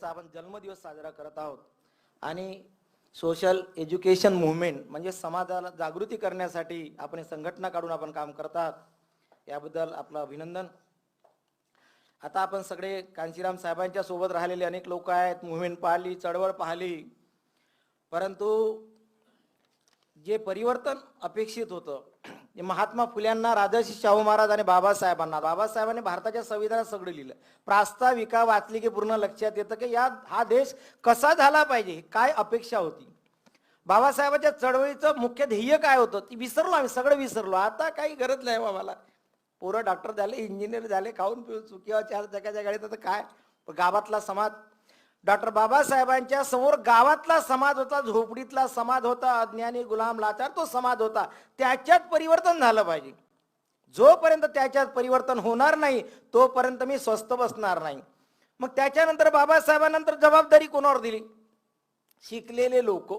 त्यांचा आपण जन्मदिवस साजरा करत आहोत आणि सोशल एज्युकेशन मूव्हमेंट म्हणजे समाजाला जागृती करण्यासाठी आपण संघटना काढून आपण काम करतात, याबद्दल आपलं अभिनंदन. आता आपण सगळे कांशीराम साहेबांच्या सोबत राहिलेले अनेक लोक आहेत, मूव्हमेंट पाहिली, चळवळ पाहिली, परंतु जे परिवर्तन अपेक्षित होतं महात्मा फुल्यांना, राजर्षी शाहू महाराज आणि बाबासाहेबांनी भारताच्या संविधानात सगळं लिहिलं. प्रास्ताविका वाचली की पूर्ण लक्षात येतं की हा देश कसा झाला पाहिजे, काय अपेक्षा होती. बाबासाहेबांच्या चळवळीचं मुख्य ध्येय काय होतं ती विसरलो, आम्ही सगळं विसरलो. आता काही गरज नाही बाबाला, पोरं डॉक्टर झाले, इंजिनियर झाले, खाऊन पिऊन चुकीवर चार चाकाच्या गाडीत. आता काय गावातला समाज, डॉक्टर बाबासाहेबांच्या समोर गावातला समाज होता, झोपडीतला समाज होता, अज्ञानी गुलाम लाचार तो समाज होता. त्याच्यात परिवर्तन झालं पाहिजे. जोपर्यंत त्याच्यात परिवर्तन होणार नाही तोपर्यंत मी स्वस्थ बसणार नाही. मग त्याच्यानंतर बाबासाहेबांनंतर जबाबदारी कोणावर दिली? शिकलेले लोक.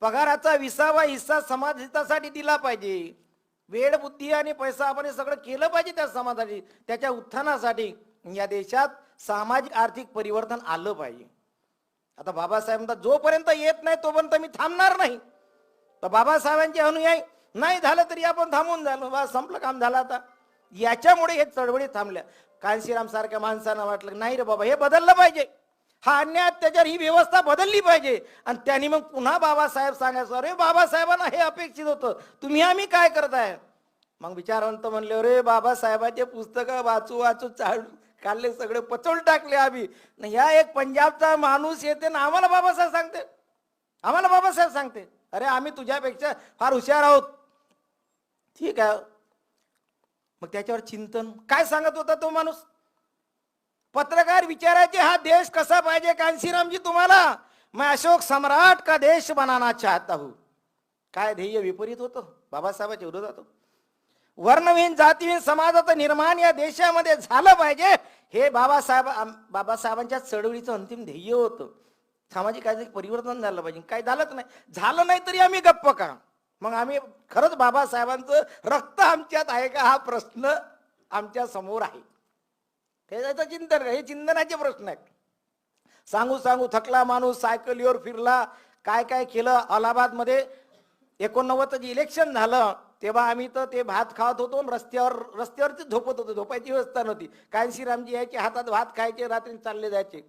पगाराचा 20वा हिस्सा समाज हितासाठी दिला पाहिजे. वेळ, बुद्धी आणि पैसा आपण हे सगळं केलं पाहिजे त्या समाजासाठी, त्याच्या उत्थानासाठी. या देशात सामाजिक आर्थिक परिवर्तन आलं पाहिजे. आता बाबासाहेबांना जोपर्यंत येत नाही तोपर्यंत मी थांबणार नाही. तर बाबासाहेबांचे अनुयायी नाही झालं तरी आपण थांबून झालो, बा संपलं काम झालं. आता याच्यामुळे हे चळवळी थांबल्या. कांशीराम सारख्या माणसांना वाटलं नाही रे बाबा, हे बदललं पाहिजे, हा अन्याय अत्याचार, ही व्यवस्था बदलली पाहिजे. आणि त्यांनी मग पुन्हा बाबासाहेब सांगायचं, अरे बाबासाहेबांना हे अपेक्षित होतं, तुम्ही आम्ही काय करताय? मग विचारवंत म्हणले, अरे बाबासाहेबांचे पुस्तकं वाचू चालू काढले, सगळे पचवून टाकले आम्ही. ह्या एक पंजाबचा माणूस येते ना आम्हाला बाबासाहेब सांगते, अरे आम्ही तुझ्यापेक्षा फार हुशार आहोत. ठीक आहे. मग त्याच्यावर चिंतन काय सांगत होता तो माणूस? पत्रकार विचारायचे, हा देश कसा पाहिजे कांशीराम जी तुम्हाला? मैं अशोक सम्राट का देश बनाना चाहता हूं. काय ध्येय विपरीत होतं बाबासाहेबांच्या विरोधात. वर्णविहीन जातीहीन समाजाचं निर्माण या देशामध्ये झालं पाहिजे, हे बाबासाहेबांच्या चळवळीचं अंतिम ध्येय होतं. सामाजिक कायदे परिवर्तन झालं पाहिजे. काय झालं नाही तरी आम्ही गप्प का? मग आम्ही खरंच बाबासाहेबांचं रक्त आमच्यात आहे का, हा प्रश्न आमच्या समोर आहे. हे चिंतन, हे चिंतनाचे प्रश्न आहेत. सांगू थकला माणूस, सायकलीवर फिरला, काय केलं. अलाहाबादमध्ये 89 इलेक्शन झालं तेव्हा आम्ही तर ते भात खात होतो, रस्त्यावरती झोपत होतो, झोपायची व्यवस्था नव्हती. कांशीरामजी यायचे, हातात भात खायचे, रात्री चालले जायचे.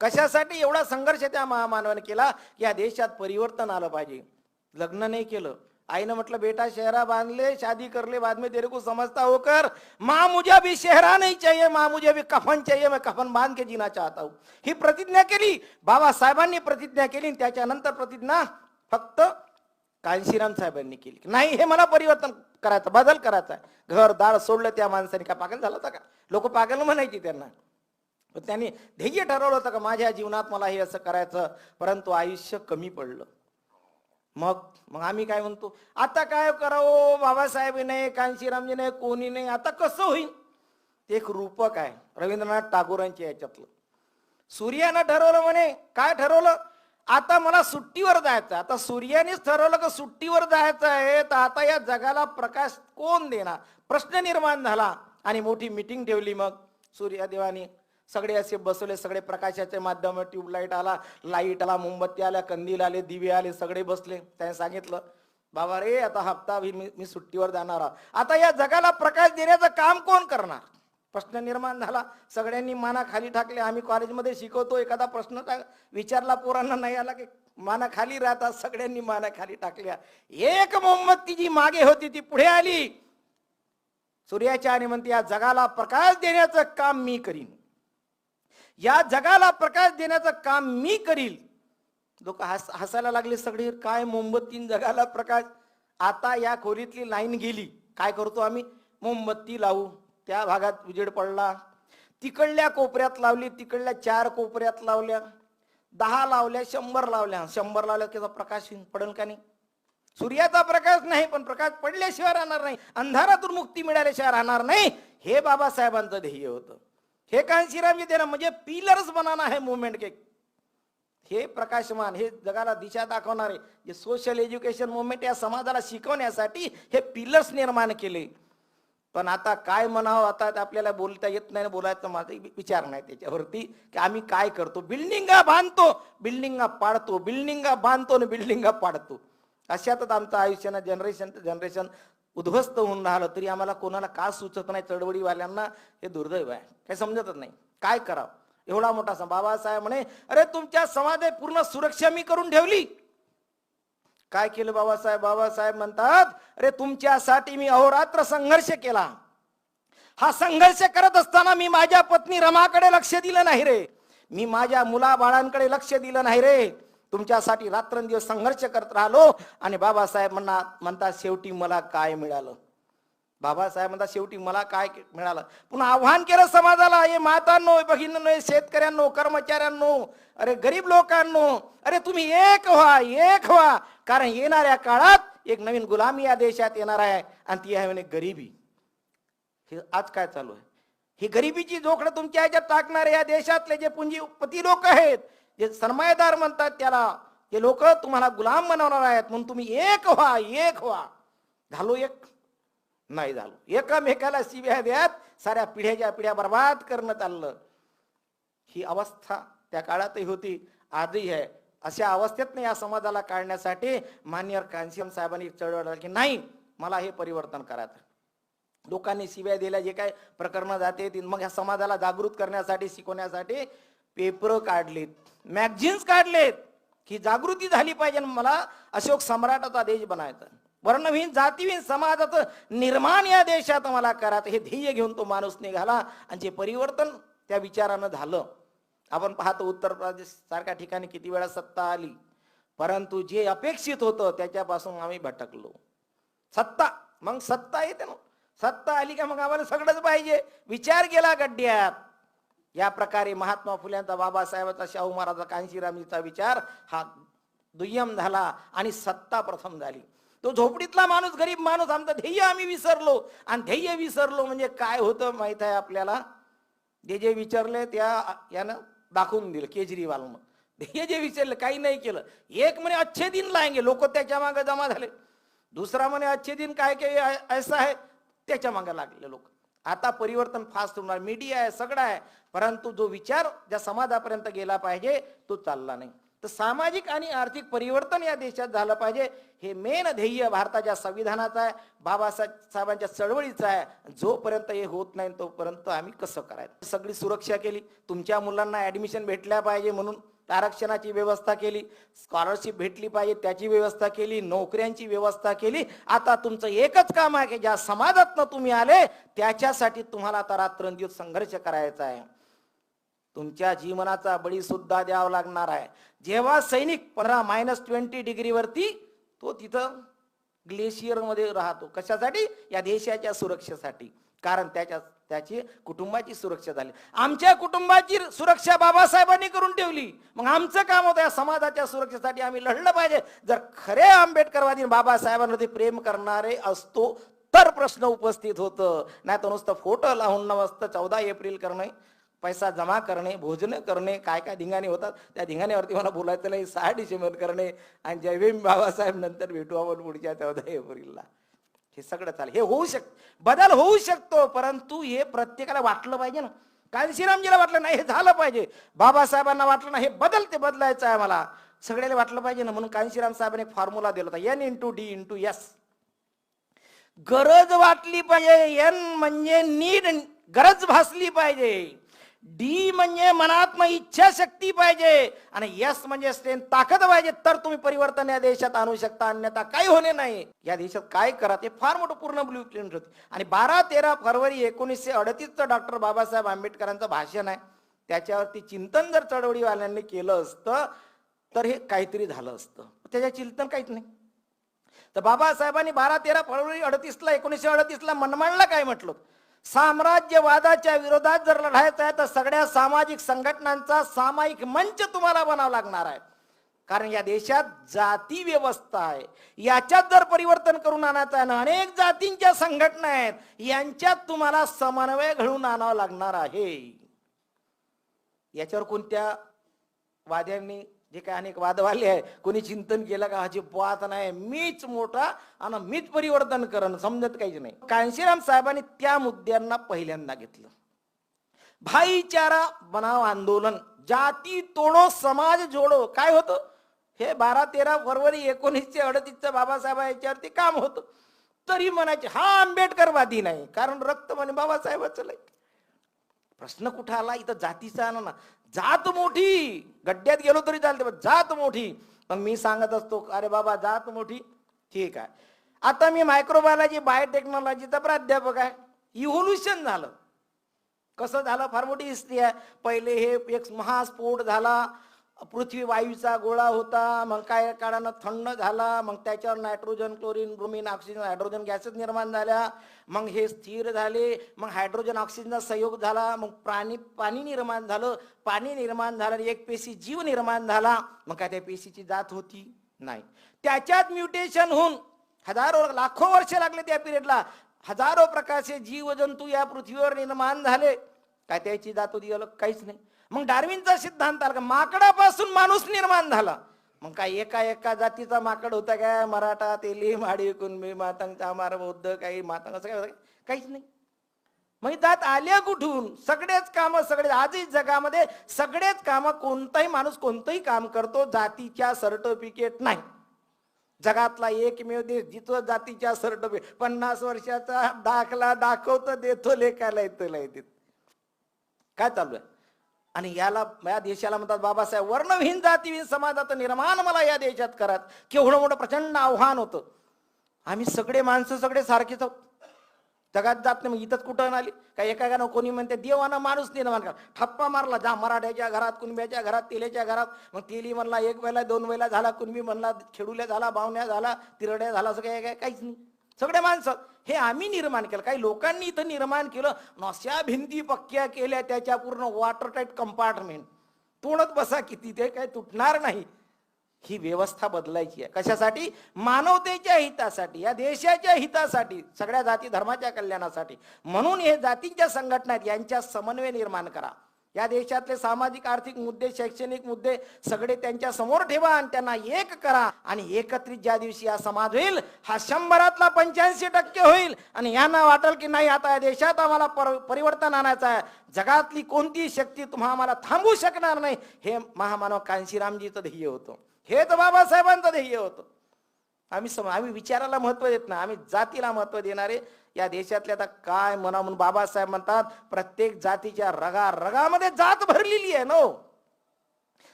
कशासाठी एवढा संघर्ष त्या महामानवाने केला की या देशात परिवर्तन आलं पाहिजे. लग्न नाही केलं. आईनं म्हटलं, बेटा शहरा बांधले, शादी कर ले, बाद में तेरे को समझता होकर. माँ मुझे भी शहरा नहीं चाहिए, माँ मुझे भी कफन चाहिए, मैं कफन बांध के जीना चाहता हूं. ही प्रतिज्ञा केली बाबासाहेबांनी, प्रतिज्ञा केली. त्याच्यानंतर प्रतिज्ञा फक्त कांशीराम साहेबांनी केली. नाही, हे मला परिवर्तन करायचं, बदल करायचा. घरदार सोडलं त्या माणसाने. का पागल झाला होता का? लोक पागल म्हणायची त्यांना. त्यांनी ध्येय ठरवलं होतं का माझ्या जीवनात मला हे असं करायचं, परंतु आयुष्य कमी पडलं. मग आम्ही काय म्हणतो, आता काय करावं, बाबासाहेब नाही, कांशीरामजी नाही, कोणी नाही, आता कसं होईल? ते एक रूपक आहे रवींद्रनाथ टागोरांच्या याच्यातलं. सूर्यानं ठरवलं, म्हणे काय ठरवलं, आता मला सुट्टीवर जायचं. आता सूर्यानेच ठरवलं की सुट्टीवर जायचं आहे, तर आता या जगाला प्रकाश कोण देणार? प्रश्न निर्माण झाला आणि मोठी मीटिंग ठेवली. मग सूर्यदेवानी सगळे असे बसवले, सगळे प्रकाशाचे माध्यम, ट्यूबलाईट आला, लाईट आला, मोमबत्ती आल्या, कंदील आले, दिवे आले, सगळे बसले. त्याने सांगितलं, बाबा रे आता हप्ता मी सुट्टीवर जाणार. आता या जगाला प्रकाश देण्याचं काम कोण करणार? प्रश्न निर्माण झाला. सगळ्यांनी माना खाली टाकले. आम्ही कॉलेजमध्ये शिकवतो, एखादा प्रश्न विचारला पोरांना नाही आला की माना खाली राहतात. सगळ्यांनी माना खाली टाकल्या. एक मोमबत्ती जी मागे होती ती पुढे आली सूर्याच्या आणि म्हणते, या जगाला प्रकाश देण्याचं काम मी करीन, या जगाला प्रकाश देण्याचं काम मी करील. लोक हसायला लागले सगळे. काय मोमबत्ती जगाला प्रकाश? आता या खोलीतली लाईन गेली, काय करतो आम्ही? मोमबत्ती लावू. त्या भागात उजेड पडला. तिकडल्या कोपऱ्यात लावली, तिकडल्या 4 कोपऱ्यात लावल्या, 10 लावल्या, 100 लावल्या. 100 लावल्या त्याचा प्रकाश पडेल का नाही? सूर्याचा प्रकाश नाही, पण प्रकाश पडल्याशिवाय राहणार नाही, अंधारातून मुक्ती मिळाल्याशिवाय राहणार नाही. हे बाबासाहेबांचं ध्येय होतं. हे कांशीरामजी देणं म्हणजे पिलर्स बनाना है मूवमेंट के. हे प्रकाशमान, हे जगाला दिशा दाखवणारे जे सोशल एज्युकेशन मूवमेंट या समाजाला शिकवण्यासाठी हे पिलर्स निर्माण केले. पण आता काय म्हणावं, आता आपल्याला बोलता येत नाही, बोलायचं माझा विचार नाही त्याच्यावरती की आम्ही काय करतो. बिल्डिंगा बांधतो, बिल्डिंगा पाडतो, बिल्डिंगा बांधतो आणि बिल्डिंगा पाडतो. अशातच आमचं आयुष्यानं जनरेशन टू जनरेशन उद्ध्वस्त होऊन राहिलं. तरी आम्हाला कोणाला का सुचत नाही, चळवळीवाल्यांना हे दुर्दैव आहे, काही समजतच नाही काय करावं. एवढा मोठा बाबासाहेब म्हणे, अरे तुमच्या समाजात पूर्ण सुरक्षा मी करून ठेवली. काय केलं बाबासाहेब? बाबासाहेब म्हणतात, अरे तुमच्यासाठी मी अहोरात्र संघर्ष केला. हा संघर्ष करत असताना मी माझ्या पत्नी रमाकडे लक्ष दिलं नाही रे, मी माझ्या मुलाबाळांकडे लक्ष दिलं नाही रे. तुमच्यासाठी रात्रंदिवस संघर्ष करत राहिलो. आणि बाबासाहेब म्हणतात शेवटी मला काय मिळालं? बाबासाहेब म्हणतात शेवटी मला काय मिळालं? पुन्हा आव्हान केलं समाजाला, हे मातांनो, भगिनींनो, शेतकऱ्यांनो, कर्मचाऱ्यांनो, अरे गरीब लोकांनो, अरे तुम्ही एक व्हा, एक व्हा. कारण येणाऱ्या काळात एक नवीन गुलामी या देशात येणार आहे आणि ती आहे म्हणे गरिबी. हे आज काय चालू आहे? ही गरिबीची जोखडं तुमच्या ह्याच्यात टाकणारे या देशातले जे पुंजीपती लोक आहेत, जे सरमायेदार म्हणतात त्याला, ते लोक तुम्हाला गुलाम बनवणार आहेत. म्हणून तुम्ही एक व्हा, एक व्हा. झालो एक? नाही झालो. एकामेकाला शिव्या द्यात साऱ्या पिढ्याच्या पिढ्या बर्बाद करणं चाललं. ही अवस्था त्या काळातही होती, आजही आहे. अशा अवस्थेत या समाजाला काढण्यासाठी माननीय कांशीराम साहेबांनी चळवळ की नाही, मला हे परिवर्तन करायचं. लोकांनी शिव्या दिल्या, जे काय प्रकरणं जाते, मग ह्या समाजाला जागृत करण्यासाठी, शिकवण्यासाठी पेपर काढलेत, मॅगझिन्स काढलेत की जागृती झाली पाहिजे. मला अशोक सम्राटाचा देश बनायचा, वर्णविहीन जातीविहीन समाजाचं निर्माण या देशात मला करायचं. हे ध्येय घेऊन तो माणूस निघाला आणि जे परिवर्तन त्या विचारानं झालं. आपण पाहतो उत्तर प्रदेश सारख्या ठिकाणी किती वेळा सत्ता आली, परंतु जे अपेक्षित होतं त्याच्यापासून आम्ही भटकलो. सत्ता, मग सत्ता येते ना, सत्ता आली का मग आम्हाला सगळंच पाहिजे. विचार गेला गड्ड्यात. या प्रकारे महात्मा फुल्यांचा, बाबासाहेबांचा, शाहू महाराजा, कांशीरामजीचा विचार हा दुय्यम झाला आणि सत्ता प्रथम झाली. तो झोपडीतला माणूस, गरीब माणूस, आमचं ध्येय आम्ही विसरलो. आणि ध्येय विसरलो म्हणजे काय होतं माहित आहे आपल्याला? जे विचारले त्या यानं दाखवून दिलं केजरीवालनं. ध्येय जे विचारलं काही नाही केलं. एक म्हणे अच्छे दिन लाएंगे, लोक त्याच्या मागे जमा झाले. दुसरा म्हणे अच्छे दिन काय काय ऐसा आहे, त्याच्या मागे लागले लोक. आता परिवर्तन फास्ट होणार, मीडिया आहे, सगळं आहे, परंतु जो विचार ज्या समाजापर्यंत गेला पाहिजे तो चालला नाही. तर सामाजिक आणि आर्थिक परिवर्तन या देशात झालं पाहिजे. हे मेन ध्येय भारताच्या संविधानाचं आहे, बाबासाहेबांच्या चळवळीचं आहे. जोपर्यंत हे होत नाही तोपर्यंत आम्ही कसं करायचं? सगळी सुरक्षा केली. तुमच्या मुलांना ऍडमिशन भेटल्या पाहिजे म्हणून आरक्षणाची व्यवस्था केली, स्कॉलरशिप भेटली पाहिजे त्याची व्यवस्था केली, नोकऱ्यांची व्यवस्था केली. आता तुमचं एकच काम आहे की ज्या समाजातनं तुम्ही आले त्याच्यासाठी तुम्हाला आता रात्रंदिवस संघर्ष करायचा आहे. तुमच्या जीवनाचा बळी सुद्धा द्यावा लागणार आहे. जेव्हा सैनिक 15-20 डिग्रीवरती तो तिथं ग्लेशियर मध्ये राहतो, कशासाठी? या देशाच्या सुरक्षेसाठी. कारण त्याची कुटुंबाची सुरक्षा झाली. आमच्या कुटुंबाची सुरक्षा बाबासाहेबांनी करून ठेवली. मग आमचं काम होतं या समाजाच्या सुरक्षेसाठी आम्ही लढलं पाहिजे. जर खरे आंबेडकरवादी बाबासाहेबांवरती प्रेम करणारे असतो तर प्रश्न उपस्थित होतं. नाही तर नुसतं फोटो लावून नमस्त 14 एप्रिल करणे, पैसा जमा करणे, भोजन करणे, काय काय धिंगाणे होतात त्या धिंगाण्यावरती मला बोलायचं नाही. 6 डिसेंबर करणे आणि जय भीम बाबासाहेब नंतर भेटू आपण पुढच्या 14 एप्रिलला. हे सगळं चालेल, हे होऊ शकतं, बदल होऊ शकतो, परंतु हे प्रत्येकाला वाटलं पाहिजे ना. कांशीरामजीला वाटलं नाही हे झालं पाहिजे, बाबासाहेबांना वाटलं ना हे बदलायचं आहे मला, सगळ्याला वाटलं पाहिजे ना. म्हणून कांशीराम साहेबांनी एक फॉर्म्युला दिला होता, N × D × S. गरज वाटली पाहिजे, N म्हणजे नीड, गरज भासली पाहिजे, D म्हणजे मनात्म इच्छाशक्ती पाहिजे आणि S म्हणजे स्ट्रेंथ, ताकद पाहिजे. तर तुम्ही परिवर्तन या देशात आणू शकता, अन्यथा काही होणे नाही. या देशात काय करा ते फार मोठं पूर्ण ब्ल्यू प्रिंट होते. आणि 12-13 फरवरी 1938 डॉक्टर बाबासाहेब आंबेडकरांचं भाषण आहे, त्याच्यावरती चिंतन जर चळवळीवाल्यांनी केलं असतं तर हे काहीतरी झालं असतं. त्याच्या चिंतन काहीच नाही. तर बाबासाहेबांनी 12-13 फरवरी 1938 मनमाडला काय म्हटलं? साम्राज्यवादाच्या विरोधात जर लढायचं आहे तर सगळ्या सामाजिक संघटनांचा सामायिक मंच तुम्हाला बनावा लागणार आहे. कारण या देशात जाती व्यवस्था आहे, याच्यात जर परिवर्तन करून आणायचं आहे ना, अनेक जातींच्या संघटना आहेत, यांच्यात तुम्हाला समन्वय घडवून आणावा लागणार आहे. याच्यावर कोणत्या वाद्यांनी जे काही अनेक वादवाले आहे, कोणी चिंतन केलं का अजिबात नाही, मीच मोठा आणि मीच परिवर्तन करण, समजत काहीच नाही. कांशीराम साहेबांनी त्या मुद्द्यांना पहिल्यांदा घेतलं. भाईचारा बनाव आंदोलन, जाती तोडो समाज जोडो, काय होतं हे 12-13 फरवरी 1938 बाबासाहेब याच्यावरती काम होतं. तरी म्हणायचे हा आंबेडकरवादी नाही, कारण रक्त म्हणे बाबासाहेबांचं लय. प्रश्न कुठं आला इथं जातीचा ना, जात मोठी, गड्ड्यात गेलो तरी चालते पण जात मोठी. मग मी सांगत असतो अरे बाबा जात मोठी ठीक आहे. आता मी मायक्रोबायोलॉजी बायोटेक्नॉलॉजीचा प्राध्यापक आहे. इव्होल्युशन झालं, कसं झालं फार मोठी हिस्ट्री आहे. पहिले हे एक महास्फोट झाला, पृथ्वी वायूचा गोळा होता, मग काय काळानं थंड झाला, मग त्याच्यावर nitrogen chlorine bromine oxygen hydrogen gases निर्माण झाल्या, मग हे स्थिर झाले, मग हायड्रोजन ऑक्सिजनचा संयोग झाला, मग पाणी निर्माण झालं, पाणी निर्माण झालं एक पेशी जीव निर्माण झाला. मग काय त्या पेशीची जात होती नाही, त्याच्यात म्युटेशन होऊन हजारो लाखो वर्ष लागले त्या पिरियडला, हजारो प्रकारचे जीव जंतू या पृथ्वीवर निर्माण झाले. काय त्याची जात होती अलग काहीच नाही. मग डार्विनचा सिद्धांत आला, माकडापासून माणूस निर्माण झाला. मग काय एका जातीचा माकड होता काय, मराठा तेली माडी कुणबी मातंग चामार बौद्ध काही मातंग असं काय काहीच नाही. मग जात आल्या कुठून, सगळेच काम सगळे आजही जगामध्ये सगळेच काम कोणताही माणूस कोणतंही काम करतो, जातीच्या सर्टिफिकेट नाही. जगातला एकमेव देश जिथं जातीच्या सर्टिफिकेट 50 वर्षाचा दाखला दाखवतो देतो लेखाला येतो. काय चालू आहे? आणि याला या देशाला म्हणतात बाबासाहेब वर्णविहीन जातीविहीन समाजाचं निर्माण मला या देशात करत. केवढं मोठं प्रचंड आव्हान होतं. आम्ही सगळे माणसं सगळे सारखेच आहोत, जगात जात नाही. मग इथंच कुठं आली काय, एका कोणी म्हणते देवानं माणूस निर्माण करा, ठप्पा मारला जा मराठ्याच्या घरात, कुणब्याच्या घरात, तेल्याच्या घरात. मग तेली म्हणला 1 वेळा 2 वेळा झाला, कुणबी म्हणला खेडूल्या झाला, बावण्या झाला, तिरड्या झाला, असं काय काहीच नाही. सगळे माणसं हे आम्ही निर्माण केलं, काही लोकांनी इथं निर्माण केलं. नशा भिंती पक्क्या केल्या, त्याच्या पूर्ण वॉटर टाईट कंपार्टमेंट, तोडत बसा किती, ते काही तुटणार नाही. ही व्यवस्था बदलायची आहे. कशासाठी? मानवतेच्या हितासाठी, या देशाच्या हितासाठी, सगळ्या जाती धर्माच्या कल्याणासाठी. म्हणून हे जातींच्या संघटना आहेत, यांच्या समन्वय निर्माण करा. या देशातले सामाजिक आर्थिक मुद्दे शैक्षणिक मुद्दे सगळे त्यांच्या समोर ठेवा आणि त्यांना एक करा. आणि एकत्रित ज्या दिवशी हा समाज होईल, हा 100%ला 85% होईल. आणि यांना वाटेल की नाही आता या देशात आम्हाला परिवर्तन आणायचं आहे, जगातली कोणतीही शक्ती आम्हाला थांबवू शकणार नाही. हे महामानव कांशीरामजीचं ध्येय होतं, हेच बाबासाहेबांचं ध्येय होतं. आम्ही विचाराला महत्व देत नाही, आम्ही जातीला महत्व देणारे या देशातले. आता काय म्हणून बाबासाहेब म्हणतात प्रत्येक जातीच्या रगामध्ये जात भरलेली आहे नो.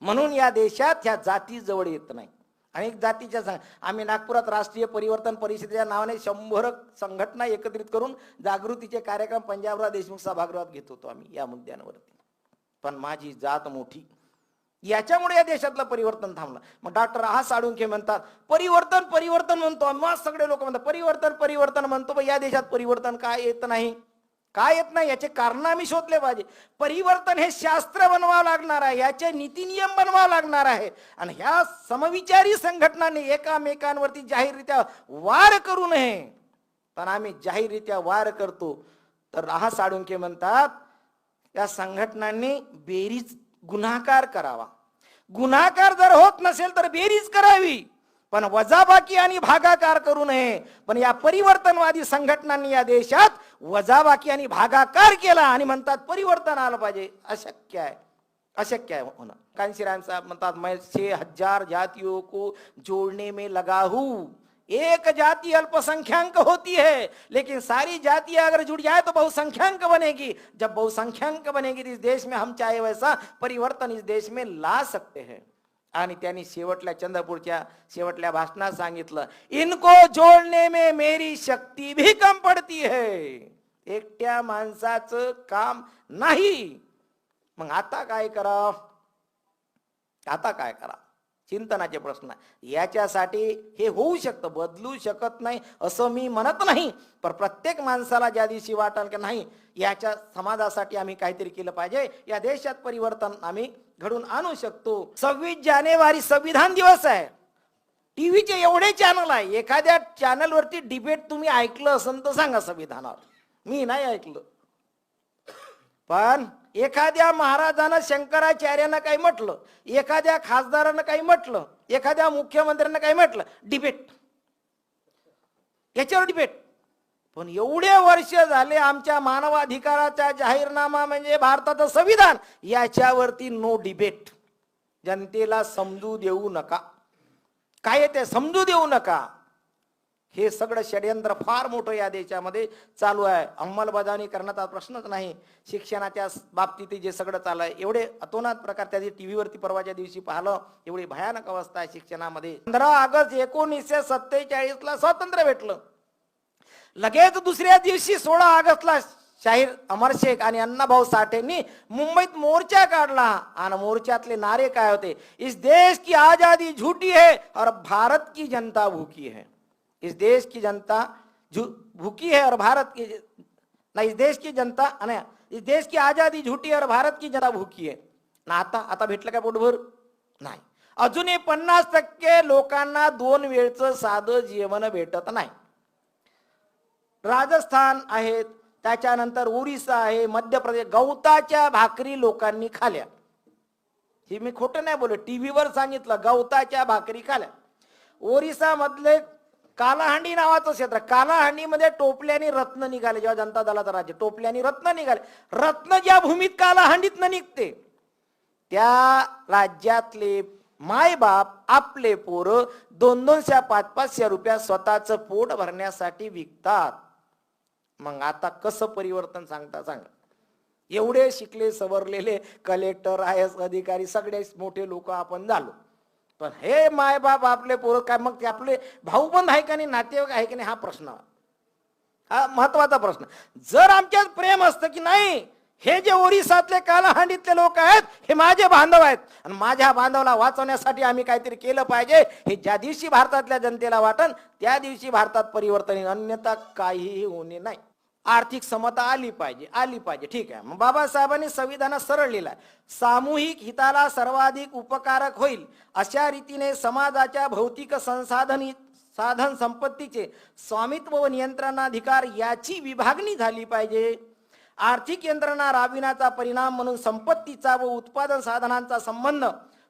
म्हणून या देशात ह्या जाती जवळ येत नाही. अनेक जातीच्या आम्ही नागपुरात राष्ट्रीय परिवर्तन परिषदेच्या नावाने 100 संघटना एकत्रित करून जागृतीचे कार्यक्रम पंजाबराव देशमुख सभागृहात घेत होतो आम्ही या मुद्द्यांवरती. पण माझी जात मोठी, याच्यामुळे या देशातलं परिवर्तन थांबलं. मग डॉक्टर आहा साळुंखे म्हणतात परिवर्तन परिवर्तन म्हणतो, मग सगळे लोक म्हणतात परिवर्तन परिवर्तन म्हणतो, पण या देशात परिवर्तन काय येत नाही, काय येत नाही. याचे कारण आम्ही शोधले पाहिजे. परिवर्तन हे शास्त्र बनवावं लागणार आहे, याचे नीतिनियम बनवावं लागणार आहे. आणि ह्या समविचारी संघटनांनी एकामेकांवरती जाहीररित्या वार करू नये. पण आम्ही जाहीररित्या वार करतो. तर आहा साळुंखे म्हणतात या संघटनांनी बेरीज गुन्हाकार करावा. गुन्हाकार जर होत नसेल तर बेरीज करावी, पण वजाबाकी आणि भागाकार करू नये. पण या परिवर्तनवादी संघटनांनी या देशात वजाबाकी आणि भागाकार केला आणि म्हणतात परिवर्तन आलं पाहिजे. अशक्य आहे, अशक्य आहे होणं. कांशीराम साहब म्हणतात मैं 6000 जातियों को जोड़ने में लगा हूं. एक जाति अल्पसंख्यांक होती है, लेकिन सारी जातियां अगर जुड़ जाए तो बहुसंख्यांक बनेगी. जब बहुसंख्यांक बनेगी इस देश में हम चाहे वैसा परिवर्तन इस देश में ला सकते हैं. आणि त्यांनी शेवटल्या चंद्रपूरच्या शेवटल्या भाषणात सांगितलं इनको जोड़ने में मेरी शक्ति भी कम पड़ती है. एकट्या माणसाचं काम नाही. मग आता काय करा, आता काय करा, चिंतनाचे प्रश्न. याच्यासाठी हे होऊ शकतं, बदलू शकत नाही असं मी म्हणत नाही. पण प्रत्येक माणसाला ज्या दिवशी वाटेल की नाही याच्या समाजासाठी आम्ही काहीतरी केलं पाहिजे, या देशात परिवर्तन आम्ही घडून आणू शकतो. 26 जानेवारी संविधान दिवस आहे. टीव्हीचे एवढे चॅनल आहे, एखाद्या चॅनलवरती डिबेट तुम्ही ऐकलं असेल तर सांगा संविधानावर. मी नाही ऐकलं, पण एखाद्या महाराजानं शंकराचार्यानं काही म्हटलं, एखाद्या खासदारानं काही म्हटलं, एखाद्या मुख्यमंत्र्यानं काही म्हटलं, डिबेट, याच्यावर डिबेट. पण एवढे वर्ष झाले आमच्या मानवाधिकाराचा जाहीरनामा म्हणजे भारताचं संविधान, याच्यावरती नो डिबेट. जनतेला समजू देऊ नका, काय ते समजू देऊ नका. हे सगळं षडयंत्र फार मोठं या देशामध्ये चालू आहे. अंमलबजावणी करण्याचा प्रश्नच नाही. शिक्षणाच्या बाबतीत जे सगळं चालू आहे, एवढे अतोनात प्रकार, त्या टीव्हीवरती परवाच्या दिवशी पाहिलं, एवढी भयानक अवस्था आहे शिक्षणामध्ये. 15 ऑगस्ट 1947ला स्वातंत्र्य भेटलं. लगेच दुसऱ्या दिवशी 16 ऑगस्टला शाहीर अमर शेख आणि अण्णाभाऊ साठेंनी मुंबईत मोर्चा काढला. आणि मोर्चातले नारे काय होते? इस देश की आजादी झूठी है और भारत की जनता भूखी है. इस देश की जनता भूखी है और भारत की ना, इस देश की जनता, इस देश की आजादी झूठी है और भारत की जनता भूखी है ना. आता भेटलं काय पोटभर? नाही. अजूनही 50% लोकांना 2 वेळचं साधं जेवण भेटत नाही. राजस्थान आहेत, त्याच्यानंतर ओरिसा आहे, मध्य प्रदेश, गवताच्या भाकरी लोकांनी खाल्या. हे मी खोटं नाही बोलत, टीव्हीवर सांगितलं, गवताच्या भाकरी खाल्या. ओरिसा मधले कालाहांडी नावाचं क्षेत्र, कालाहांडीमध्ये टोपल्याने रत्न निघाले. जेव्हा जनता दलाचं राज्य, टोपल्याने रत्न निघाले. रत्न ज्या भूमीत कालाहांडीतनं निघते, त्या राज्यातले मायबाप आपले पोरं 200-200, 500-500 रुपया स्वतःचं पोट भरण्यासाठी विकतात. मग आता कसं परिवर्तन सांगता सांगा? एवढे शिकले सवरलेले कलेक्टर, IAS अधिकारी, सगळे मोठे लोक आपण झालो, पण हे मायबाप आपले पोरं काय, मग ते आपले भाऊ बंद आहे का नाही, नातेवाईक आहे की नाही, हा प्रश्न, हा महत्वाचा प्रश्न. जर आमच्यात प्रेम असतं की नाही, हे जे ओरिसातले कालाहांडीतले लोक आहेत हे माझे बांधव आहेत आणि माझ्या बांधवाला वाचवण्यासाठी आम्ही काहीतरी केलं पाहिजे, हे ज्या दिवशी भारतातल्या जनतेला वाटन त्या दिवशी भारतात परिवर्तन येईल, अन्यथा काहीही होणे नाही. आर्थिक समता आली पाहिजे, ठीक आहे. मग बाबासाहेबांनी संविधानात सरळ लिहिलंय, सामूहिक हिताला सर्वाधिक उपकारक होईल अशा रीतीने समाजाच्या भौतिक साधन संपत्तीचे स्वामित्व व नियंत्रणाधिकार याची विभागणी झाली पाहिजे. आर्थिक यंत्रणा राबविण्याचा परिणाम म्हणून संपत्तीचा व उत्पादन साधनांचा संबंध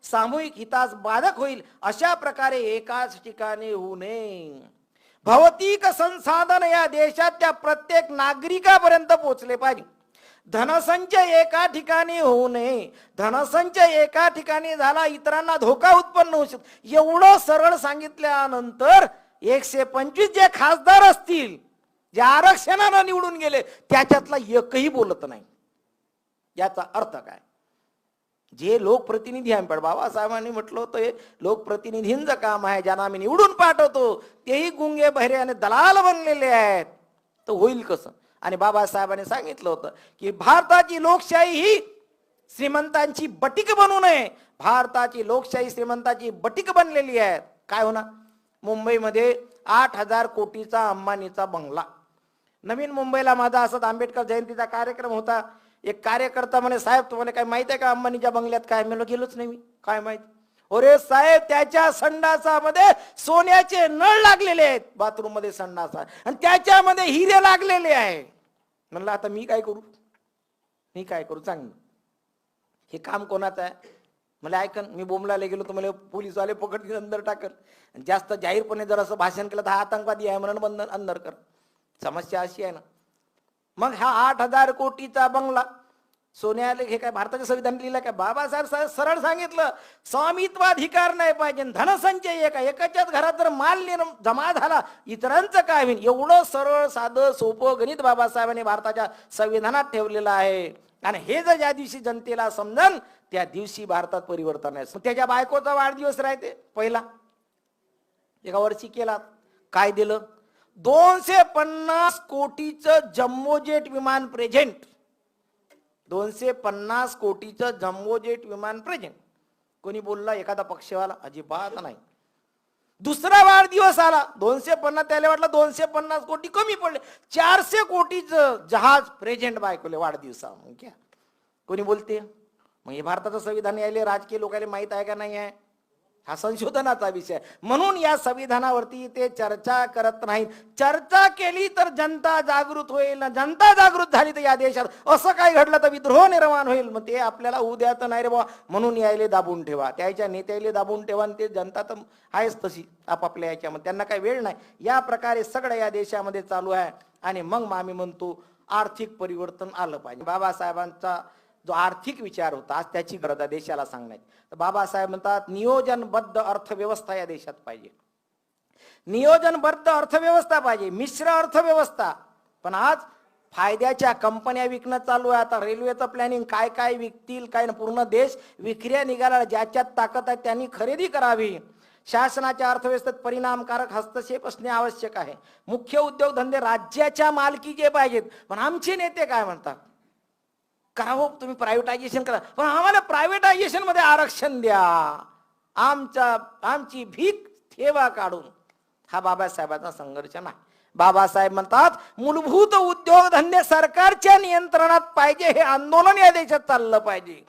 सामूहिक हितास बाधक होईल अशा प्रकारे एकाच ठिकाणी होऊ नये. भौतिक संसाधन या देशाच्या प्रत्येक नागरिकापर्यंत पोहोचले पाहिजे. धनसंच एका ठिकाणी होऊ नये. धनसंच एका ठिकाणी झाला इतरांना धोका उत्पन्न होऊ शकतो. एवढं सरळ सांगितल्यानंतर 125 जे खासदार असतील, जे आरक्षणानं निवडून गेले, त्याच्यातला एकही बोलत नाही. याचा अर्थ काय? जे लोकप्रतिनिधी आहे, पण बाबासाहेबांनी म्हटलं होतं हे लोकप्रतिनिधींचं काम आहे, ज्यांना आम्ही निवडून पाठवतो तेही गुंगे बहिरे आणि दलाल बनलेले आहेत, तर होईल कसं? आणि बाबासाहेबांनी सांगितलं होतं की भारताची लोकशाही ही श्रीमंतांची बटीक बनू नये. भारताची लोकशाही श्रीमंताची बटीक बनलेली आहे. काय होणार? मुंबईमध्ये 8,000 कोटीचा अंबानीचा बंगला. नवीन मुंबईला माझा असंच आंबेडकर जयंतीचा कार्यक्रम होता. एक कार्यकर्ता म्हणे, साहेब तुम्हाला काय माहित आहे का अंबानीच्या बंगल्यात काय? मी गेलोच नाही, मी काय माहित? अरे साहेब, त्याच्या संडासामध्ये सोन्याचे नळ लागलेले आहेत, बाथरूम मध्ये संडास आहे, आणि त्याच्यामध्ये हिरे लागलेले आहे. म्हणलं आता मी काय करू सांग, हे काम कोणाचं आहे? मला ऐकन, मी बोंबलाला गेलो तर मला पोलीसवाले पकडतील, अंदर टाकर. जास्त जाहीरपणे जर असं भाषण केलं तर हा आतंकवादी आहे म्हणून बंधन अंदर कर. समस्या अशी आहे ना. मग हा 8,000 कोटीचा बंगला सोन्याले हे काय भारताच्या संविधान लिहिलं काय? बाबासाहेब सरळ सांगितलं, स्वामित्वाधिकार नाही पाहिजे, धनसंचय एकाच्याच घरात जर माल जमा झाला इतरांचं काय होईल? एवढं सरळ साधं सोपं गणित बाबासाहेबांनी भारताच्या संविधानात ठेवलेलं आहे. आणि हे जर ज्या दिवशी जनतेला समजन त्या दिवशी भारतात परिवर्तन आहे. त्याच्या बायकोचा वाढदिवस राहते पहिला, एका वर्षी केला, काय दिलं? 250 कोटीचं जम्बो जेट विमान प्रेझेंट. 250 कोटीचं जम्बो जेट विमान प्रेझेंट. कोणी बोलला एखादा पक्षवाला? अजिबात नाही. दुसरा वाढदिवस आला, 250, त्याला वाटलं 250 कोटी कमी पडले, 400 कोटीचं जहाज प्रेझेंट बायकोले वाढदिवसा. मग क्या कोणी बोलते? मग हे भारताचं संविधान यायले राजकीय लोकांना माहित आहे का नाही आहे? हा संशोधनाचा विषय. म्हणून या संविधानावरती ते चर्चा करत नाहीत. चर्चा केली तर जनता जागृत होईल ना, जनता जागृत झाली तर या देशात असं काय घडलं तर विद्रोह निर्माण होईल. मग ते आपल्याला उद्या तर नाही रे बाबा, म्हणून यायले दाबून ठेवा, त्याच्या नेत्याले दाबून ठेवा. आणि ते जनता तर आहेच तशी आपापल्या याच्यामध्ये, त्यांना काही वेळ नाही. या प्रकारे सगळं या देशामध्ये चालू आहे. आणि मग आम्ही म्हणतो आर्थिक परिवर्तन आलं पाहिजे. बाबासाहेबांचा जो आर्थिक विचार होता, आज त्याची गरज आहे देशाला सांगण्याची. तर बाबासाहेब म्हणतात नियोजनबद्ध अर्थव्यवस्था या देशात पाहिजे, नियोजनबद्ध अर्थव्यवस्था पाहिजे, मिश्र अर्थव्यवस्था. पण आज फायद्याच्या कंपन्या विकणं चालू आहे. आता रेल्वेचं प्लॅनिंग, काय काय विकतील काय ना, पूर्ण देश विक्रिया निघाला. ज्याच्यात ताकद आहे त्यांनी खरेदी करावी. शासनाच्या अर्थव्यवस्थेत परिणामकारक हस्तक्षेप असणे आवश्यक आहे. मुख्य उद्योगधंदे राज्याच्या मालकीचे पाहिजेत. पण आमचे नेते काय म्हणतात, करा हो तुम्ही प्रायव्हेटायझेशन करा, पण आम्हाला प्रायव्हेटायझेशन मध्ये आरक्षण द्या, आमची भीक ठेवा काढून. हा बाबासाहेबांचा संघर्ष नाही. बाबासाहेब म्हणतात मूलभूत उद्योगधंदे सरकारच्या नियंत्रणात पाहिजे. हे आंदोलन या देशात चाललं पाहिजे.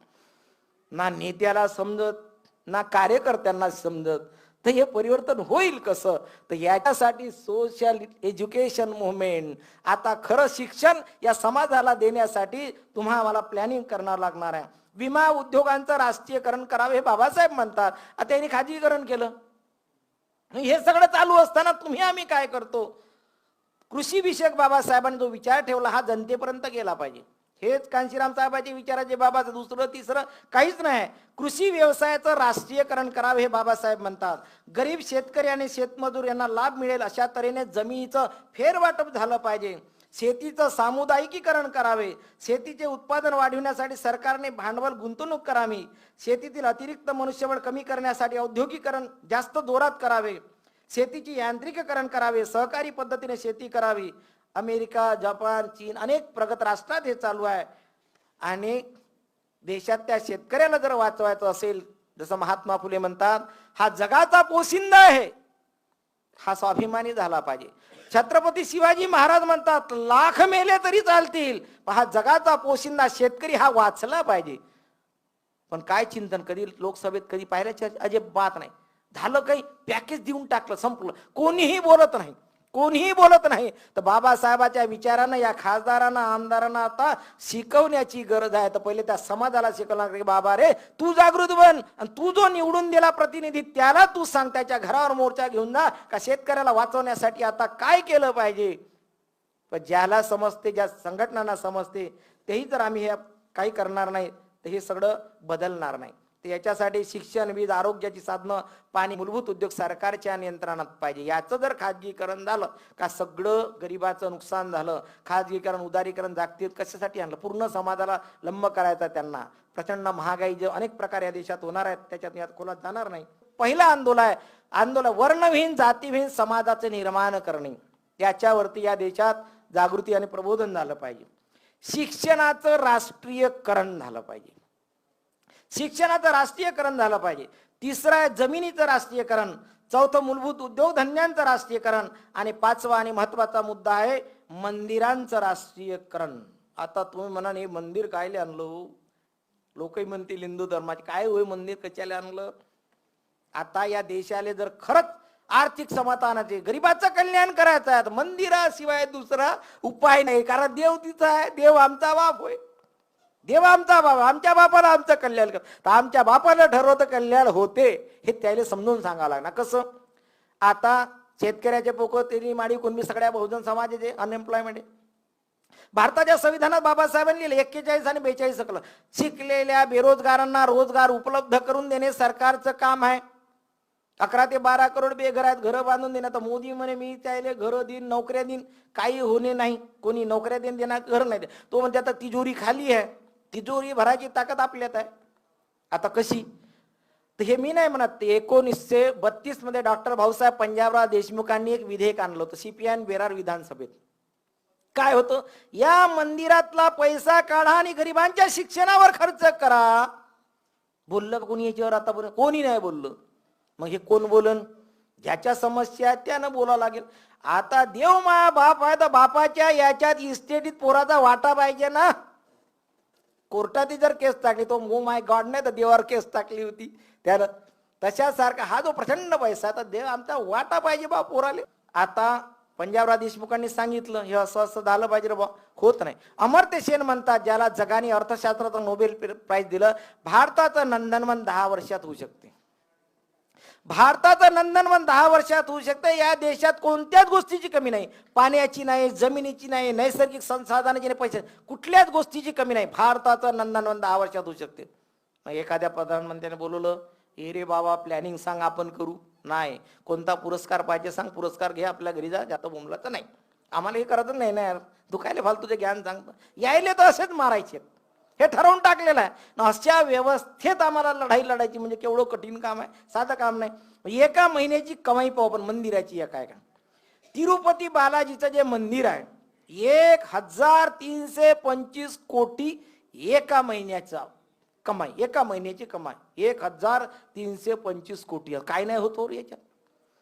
ना नेत्याला समजत ना कार्यकर्त्यांना समजत, तर हे परिवर्तन होईल कसं? तर याच्यासाठी सोशल एज्युकेशन मुवमेंट, आता खरं शिक्षण या समाजाला देण्यासाठी तुम्हाला मला प्लॅनिंग करावं लागणार आहे. विमा उद्योगांचं राष्ट्रीयकरण करावे हे बाबासाहेब म्हणतात. आता त्यांनी खाजगीकरण केलं. हे सगळं चालू असताना तुम्ही आम्ही काय करतो? कृषी विषयक बाबासाहेबांनी जो विचार ठेवला हा जनतेपर्यंत गेला पाहिजे. हेच कांशीराम साहेबांचे विचाराचे बाबाचं दुसरं तिसरं काहीच नाही. कृषी व्यवसायाचं राष्ट्रीयकरण करावे हे बाबासाहेब म्हणतात. गरीब शेतकरी आणि शेतमजूर यांना लाभ मिळेल अशा तऱ्हेने जमिनीचं फेरवाटप झालं पाहिजे. शेतीचं सामुदायिकीकरण करावे. शेतीचे उत्पादन वाढविण्यासाठी सरकारने भांडवल गुंतवणूक करावी. शेतीतील अतिरिक्त मनुष्यबळ कमी करण्यासाठी औद्योगिकरण जास्त जोरात करावे. शेतीची यांत्रिकीकरण करावे. सहकारी पद्धतीने शेती करावी. अमेरिका, जपान, चीन अनेक प्रगत राष्ट्रात हे चालू आहे. आणि देशात त्या शेतकऱ्याला जर वाचवायचं असेल, जसं महात्मा फुले म्हणतात हा जगाचा पोशिंदा आहे, हा स्वाभिमानी झाला पाहिजे. छत्रपती शिवाजी महाराज म्हणतात लाख मेले तरी चालतील, पण हा जगाचा पोशिंदा शेतकरी हा वाचला पाहिजे. पण काय चिंतन कधी लोकसभेत कधी पाहिल्याची अजिबात नाही. झालं काही पॅकेज देऊन टाकलं, संपलं. कोणीही बोलत नाही, कोणीही बोलत नाही. तर बाबासाहेबाच्या विचारानं या खासदारांना आमदारांना आता शिकवण्याची गरज आहे. तर पहिले त्या समाजाला शिकवलं की बाबा रे तू जागृत बन, आणि तू जो निवडून दिला प्रतिनिधी त्याला तू सांग, त्याच्या घरावर मोर्चा घेऊन जा का शेतकऱ्याला वाचवण्यासाठी आता काय केलं पाहिजे. पण ज्याला समजते, ज्या संघटनांना समजते, तेही जर आम्ही हे काही करणार नाही तर हे सगळं बदलणार नाही. तर याच्यासाठी शिक्षण, वीज, आरोग्याची साधनं, पाणी, मूलभूत उद्योग सरकारच्या नियंत्रणात पाहिजे. याचं जर खाजगीकरण झालं का सगळं गरिबाचं नुकसान झालं. खाजगीकरण, उदारीकरण जागतिक कशासाठी आणलं? पूर्ण समाजाला लंब करायचा त्यांना. प्रचंड महागाई जे अनेक प्रकार या देशात होणार आहेत त्याच्यात यात खोलात जाणार नाही. पहिला आंदोलन वर्णविहीन जातीविहीन समाजाचे निर्माण करणे, याच्यावरती या देशात जागृती आणि प्रबोधन झालं पाहिजे. शिक्षणाचं राष्ट्रीयकरण झालं पाहिजे. शिक्षणाचं राष्ट्रीयकरण झालं पाहिजे. तिसरं आहे जमिनीचं राष्ट्रीयकरण. चौथं मूलभूत उद्योगधंद्यांचं राष्ट्रीयकरण. आणि पाचवा आणि महत्वाचा मुद्दा आहे मंदिरांचं राष्ट्रीयकरण. आता तुम्ही म्हणा हे मंदिर कायले आणलं? लोकही म्हणतील हिंदू धर्माचे, काय होय मंदिर कशाला आणलं? आता या देशाला जर खरंच आर्थिक समाधानाचे, गरिबाचं कल्याण करायचं आहे तर मंदिराशिवाय दुसरा उपाय नाही. कारण देव तिचा आहे, देव आमचा बाप होय, देव आमचा बाप, आमच्या बापाला आमचं कल्याण कर. तर आमच्या बापाला ठरवतं कल्याण होते हे त्याला समजून सांगावं लागणार. कसं? आता शेतकऱ्याचे पोकं, तेली माडी कुणबी सगळ्या बहुजन समाजाचे अनएम्प्लॉयमेंट आहे. भारताच्या संविधानात बाबासाहेबांनी लिहिलं 41 आणि 42 सकल शिकलेल्या बेरोजगारांना रोजगार उपलब्ध करून देणे सरकारचं काम आहे. 11 ते 12 करोड बेघर आहेत, घरं बांधून देण्यात. मोदी म्हणे मी त्याला घरं देईन, नोकऱ्या देईन. काही होणे नाही, कोणी नोकऱ्या देणार, घर नाही. तो म्हणते आता तिजोरी खाली आहे, तिजोरी भरायची ताकद आपल्यात आहे. आता कशी? तर हे मी नाही म्हणत. 1932 मध्ये डॉक्टर भाऊसाहेब पंजाबराव देशमुखांनी एक विधेयक आणलं होतं सीपीआय बेरार विधानसभेत. काय होतं? या मंदिरातला पैसा काढा आणि गरिबांच्या शिक्षणावर खर्च करा. बोललं कोणी याच्यावर? आता कोणी नाही बोललं. मग हे कोण बोलन? ज्याच्या समस्या आहेत त्यानं बोलावं लागेल. आता देव माया बाप आहे तर बापाच्या याच्यात इस्टेटीत पोराचा वाटा पाहिजे ना. कोर्टात जर केस टाकली, तो मो माय गॉड नाही तर देवावर केस टाकली होती त्यानं, तशासारखा हा जो प्रचंड पैसा तर देव आमचा वाटा पाहिजे बा पोराले. आता पंजाबराव देशमुखांनी सांगितलं हे असं असं झालं पाहिजे रे बा, होत नाही. अमर्त्य सेन म्हणतात, ज्याला जगाने अर्थशास्त्राचं नोबेल प्राइज दिलं, भारताचं नंदनवन 10 वर्षात होऊ शकते. भारताचं नंदनवन 10 वर्षात होऊ शकते. या देशात कोणत्याच गोष्टीची कमी नाही, पाण्याची नाही, जमिनीची नाही, नैसर्गिक संसाधनाची नाही, पैसे कुठल्याच गोष्टीची कमी नाही. भारताचं नंदनवन 10 वर्षात होऊ शकते. मग एखाद्या प्रधानमंत्र्याने बोलवलं, हे रे बाबा प्लॅनिंग सांग आपण करू. नाही, कोणता पुरस्कार पाहिजे सांग, पुरस्कार घे, आपल्या घरी जा, जातं बोंबलाचं नाही, आम्हाला हे करायचं नाही ना यार, दुखायला फालतू तुझे ज्ञान सांगतं, यायले तर असेच मारायचे, हे ठरवून टाकलेलं आहे. अशा व्यवस्थेत आम्हाला लढाई लढायची म्हणजे केवढं कठीण काम आहे, साधं काम नाही. एका महिन्याची कमाई पाहू आपण मंदिराची. या काय का तिरुपती बालाजीचं जे मंदिर आहे, 1325 कोटी एका महिन्याचा कमाई, एका महिन्याची कमाई 1325 कोटी. काय नाही होतो याच्यात.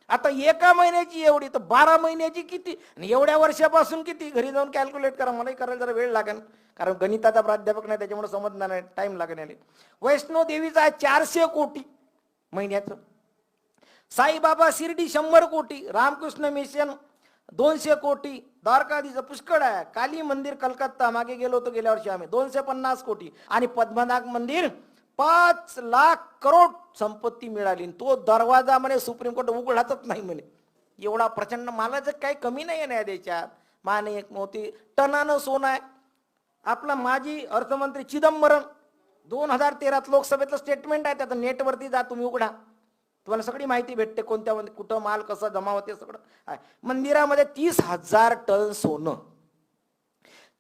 आता एका महिन्याची एवढी तर 12 महिन्याची किती, आणि एवढ्या वर्षापासून किती, घरी जाऊन कॅल्क्युलेट करा, मलाही करायला जरा वेळ लागेल, कारण गणिताचा प्राध्यापक नाही त्याच्यामुळे समजणार नाही, टाइम लागणार. वैष्णो देवीचा 400 कोटी महिन्याचं. साईबाबा शिर्डी 100 कोटी, रामकृष्ण मिशन 200 कोटी, द्वारकाधीचं पुष्कळ आहे. काली मंदिर कलकत्ता मागे गेलो होतो गेल्या वर्षी आम्ही, 250 कोटी. आणि पद्मनाभ मंदिर 5 लाख करोड संपत्ती मिळाली. तो दरवाजा म्हणे सुप्रीम कोर्ट उघडाच नाही म्हणे. एवढा प्रचंड मालाचं काही कमी नाही आहे या देशात. माने एक मोठी टनानं सोनं आहे. आपला माजी अर्थमंत्री चिदंबरम 2013 लोकसभेतलं स्टेटमेंट आहे, त्याचं नेटवरती जा तुम्ही उघडा, तुम्हाला सगळी माहिती भेटते, कोणत्या कुठं माल कसा जमा होते सगळं आहे. मंदिरामध्ये 30,000 टन सोनं,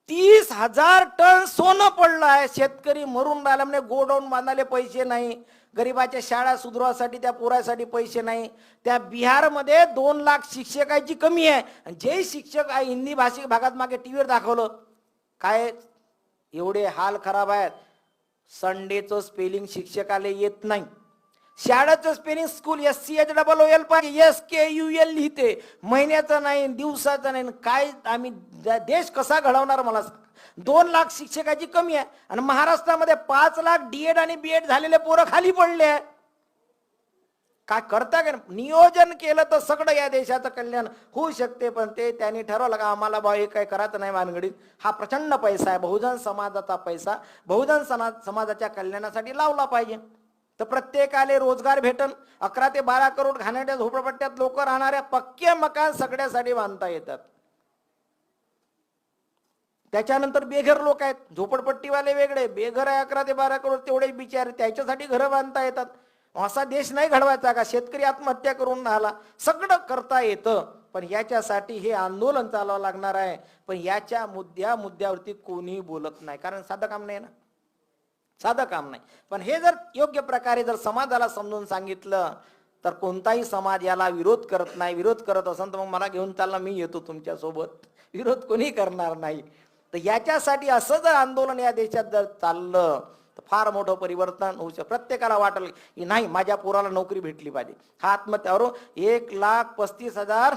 30,000 टन सोनं पडलं आहे. शेतकरी मरून राहिला म्हणे, गोडाऊन बांधायला पैसे नाही, गरीबाच्या शाळा सुधारवासाठी त्या पोरासाठी पैसे नाही. त्या बिहारमध्ये 2 लाख शिक्षकाची कमी आहे. जे शिक्षक आहे हिंदी भाषिक भागात मागे टीव्हीवर दाखवलं, काय एवढे हाल खराब आहेत. संडेचं स्पेलिंग शिक्षकाला येत नाही, शाळेचं स्पेलिंग स्कूल SCHOOL पाहिजे, SKUL लिहिते, महिन्याचं नाही, दिवसाचं नाही. काय आम्ही देश कसा घडवणार मला सांग. 2 लाख शिक्षकाची कमी आहे आणि महाराष्ट्रामध्ये 5 लाख D.Ed आणि B.Ed झालेले पोरं खाली पडले आहे. काय करता का नियोजन केलं तर सगळं या देशाचं कल्याण होऊ शकते. पण ते त्यांनी ठरवलं का आम्हाला भाऊ हे काय करायचं नाही भानगडीत. हा प्रचंड पैसा आहे, बहुजन समाजाचा पैसा, बहुजन समाजाच्या कल्याणासाठी लावला पाहिजे. तर प्रत्येकाले रोजगार भेटन. 11 ते 12 करोड घाणेरड्या झोपडपट्ट्यात लोक राहणाऱ्या पक्के मकान सगळ्यासाठी बांधता येतात. त्याच्यानंतर बेघर लोक आहेत, झोपडपट्टीवाले वेगळे, बेघर आहे 11 ते 12 करोड तेवढे बिचारे, त्याच्यासाठी घरं बांधता येतात. असा देश नाही घडवायचा का. शेतकरी आत्महत्या करून राहिला, सगळं करता येतं, पण याच्यासाठी हे आंदोलन चालवावं लागणार आहे. पण याच्या मुद्द्यावरती कोणी बोलत नाही, कारण साधं काम नाही ना, साधं काम नाही. पण हे जर योग्य प्रकारे जर समाजाला समजून सांगितलं तर कोणताही समाज याला विरोध करत नाही. विरोध करत असेल तर मग मला घेऊन चालला, मी येतो तुमच्या सोबत, विरोध कोणी करणार नाही. तर याच्यासाठी असं जर आंदोलन या देशात जर चाललं तर फार मोठं परिवर्तन होऊ शकतं. प्रत्येकाला वाटलं की नाही माझ्या पोराला नोकरी भेटली पाहिजे. हा आत्महत्यावर 1,35,000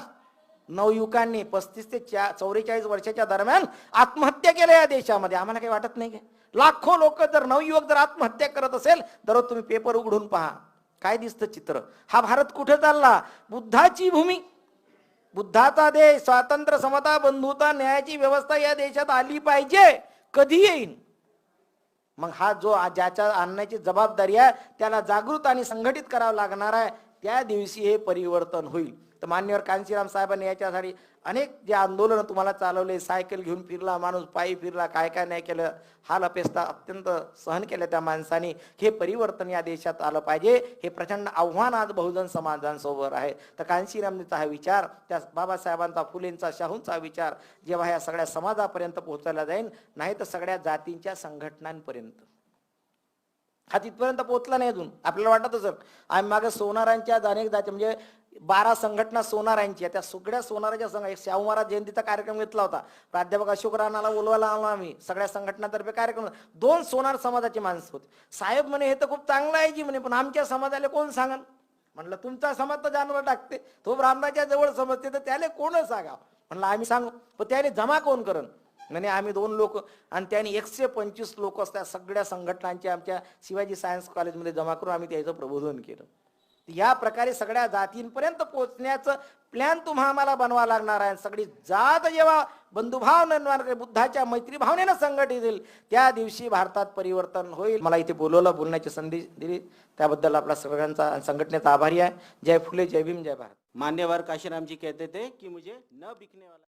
नवयुवकांनी 35 ते 44 वर्षाच्या दरम्यान आत्महत्या केल्या या देशामध्ये. आम्हाला काही वाटत नाही का. लाखो लोक जर नवयुवक जर आत्महत्या करत असेल तर तुम्ही पेपर उघडून पहा, काय दिसतं चित्र. हा भारत कुठे चालला. बुद्धाची भूमी, बुद्धाचा देश, स्वातंत्र्य, समता, बंधुता, न्यायाची व्यवस्था या देशात आली पाहिजे. कधी येईल मग हा जो ज्याच्या आणण्याची जबाबदारी आहे त्याला जागृत आणि संघटित करावं लागणार आहे. त्या दिवशी हे परिवर्तन होईल. तर मान्यवर कांशीराम साहेबांनी याच्यासाठी अनेक जे आंदोलन तुम्हाला चालवले, सायकल घेऊन फिरला माणूस, पायी फिरला, काय काय नाही केलं, हाल अपेष्टा अत्यंत सहन केल्या त्या माणसाने. हे परिवर्तन या देशात आलं पाहिजे. हे प्रचंड आव्हान आज बहुजन समाजांसमोर आहे. तर कांशीरामचा हा विचार, त्या बाबासाहेबांचा, फुलेंचा, शाहूंचा विचार जेव्हा या सगळ्या समाजापर्यंत पोहोचवला जाईल, नाही तर सगळ्या जातींच्या संघटनांपर्यंत, हा तिथपर्यंत पोहोचला नाही अजून. आपल्याला वाटत सर आम्ही मागे सोनारांच्या अनेक जाती म्हणजे 12 संघटना सोनारांची, त्या सगळ्या सोनाराच्या संघ शाहू महाराज जयंतीचा कार्यक्रम घेतला होता. प्राध्यापक अशोक राणाला बोलवायला आलो आम्ही, सगळ्या संघटनातर्फे कार्यक्रम. 2 सोनार समाजाचे माणसं होते. साहेब म्हणे हे तर खूप चांगलं आहे जी म्हणे, पण आमच्या समाजाला कोण सांगल. म्हणलं तुमचा समाज तर जानवर टाकते, तो ब्राह्मणाच्या जवळ समजते, तर त्याला कोण सांगा. म्हणलं आम्ही सांगू, पण त्याने जमा कोण करण. म्हणजे आम्ही 2 लोक आणि त्याने 125 लोक असतात सगळ्या संघटनांच्या आमच्या शिवाजी सायन्स कॉलेजमध्ये जमा करून आम्ही त्याचं प्रबोधन केलं. या प्रकारे सगळ्या जातींपर्यंत पोहोचण्याचं प्लॅन तुम्हा आम्हाला बनवा लागणार आहे. सगळी जात जेव्हा बंधुभाव निर्माण करेल, बुद्धाच्या मैत्री भावनेनं संघटित होईल, त्या दिवशी भारतात परिवर्तन होईल. मला इथे बोलवलं, बोलण्याची संधी दिली, त्याबद्दल आपला सगळ्यांचा संघटनेचा आभारी आहे. जय फुले, जय भीम, जय भारत. मान्यवर काशीराम जी कहते थे कि मुझे न बिकने वाला